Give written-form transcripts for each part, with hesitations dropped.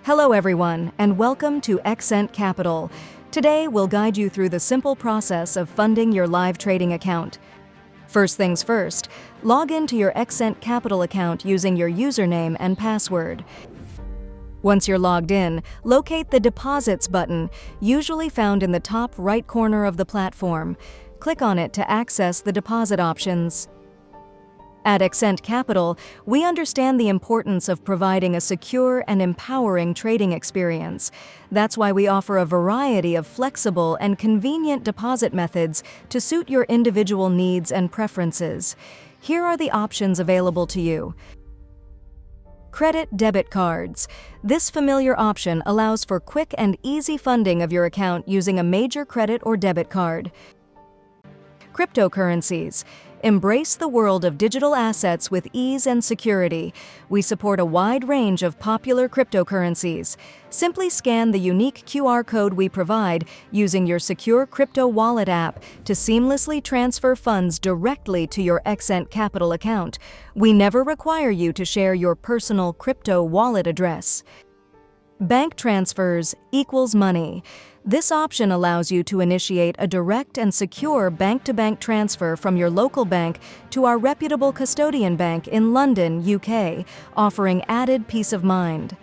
Hello everyone, and welcome to Excent Capital. Today, we'll guide you through the simple process of funding your live trading account. First things first, log into your Excent Capital account using your username and password. Once you're logged in, locate the Deposits button, usually found in the top right corner of the platform. Click on it to access the deposit options. At Excent Capital, we understand the importance of providing a secure and empowering trading experience. That's why we offer a variety of flexible and convenient deposit methods to suit your individual needs and preferences. Here are the options available to you. Credit debit cards. This familiar option allows for quick and easy funding of your account using a major credit or debit card. Cryptocurrencies. Embrace the world of digital assets with ease and security. We support a wide range of popular cryptocurrencies. Simply scan the unique QR code we provide using your secure crypto wallet app to seamlessly transfer funds directly to your Excent Capital account. We never require you to share your personal crypto wallet address. Bank transfers equals money. This option allows you to initiate a direct and secure bank-to-bank transfer from your local bank to our reputable custodian bank in London, UK, offering added peace of mind.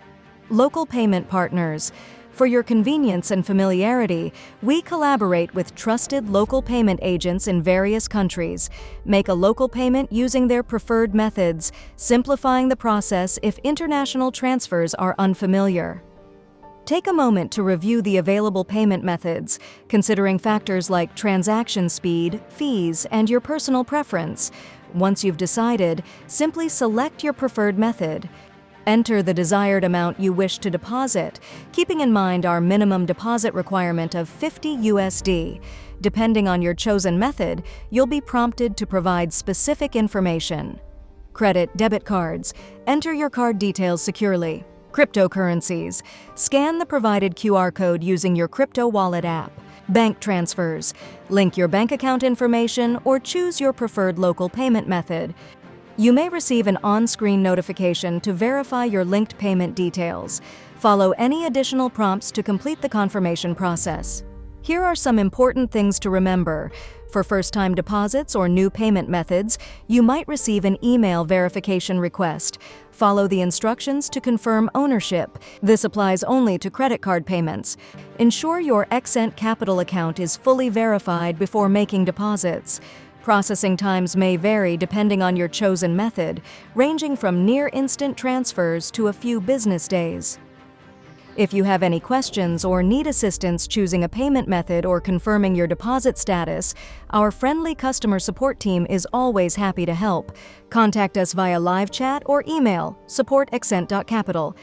Local payment partners. For your convenience and familiarity, we collaborate with trusted local payment agents in various countries. Make a local payment using their preferred methods, simplifying the process if international transfers are unfamiliar. Take a moment to review the available payment methods, considering factors like transaction speed, fees, and your personal preference. Once you've decided, simply select your preferred method. Enter the desired amount you wish to deposit, keeping in mind our minimum deposit requirement of $50 USD. Depending on your chosen method, you'll be prompted to provide specific information. Credit debit cards. Enter your card details securely. Cryptocurrencies. Scan the provided QR code using your crypto wallet app. Bank transfers. Link your bank account information or choose your preferred local payment method. You may receive an on-screen notification to verify your linked payment details. Follow any additional prompts to complete the confirmation process. Here are some important things to remember. For first-time deposits or new payment methods, you might receive an email verification request. Follow the instructions to confirm ownership. This applies only to credit card payments. Ensure your Excent Capital account is fully verified before making deposits. Processing times may vary depending on your chosen method, ranging from near-instant transfers to a few business days. If you have any questions or need assistance choosing a payment method or confirming your deposit status, our friendly customer support team is always happy to help. Contact us via live chat or email support@excent.capital.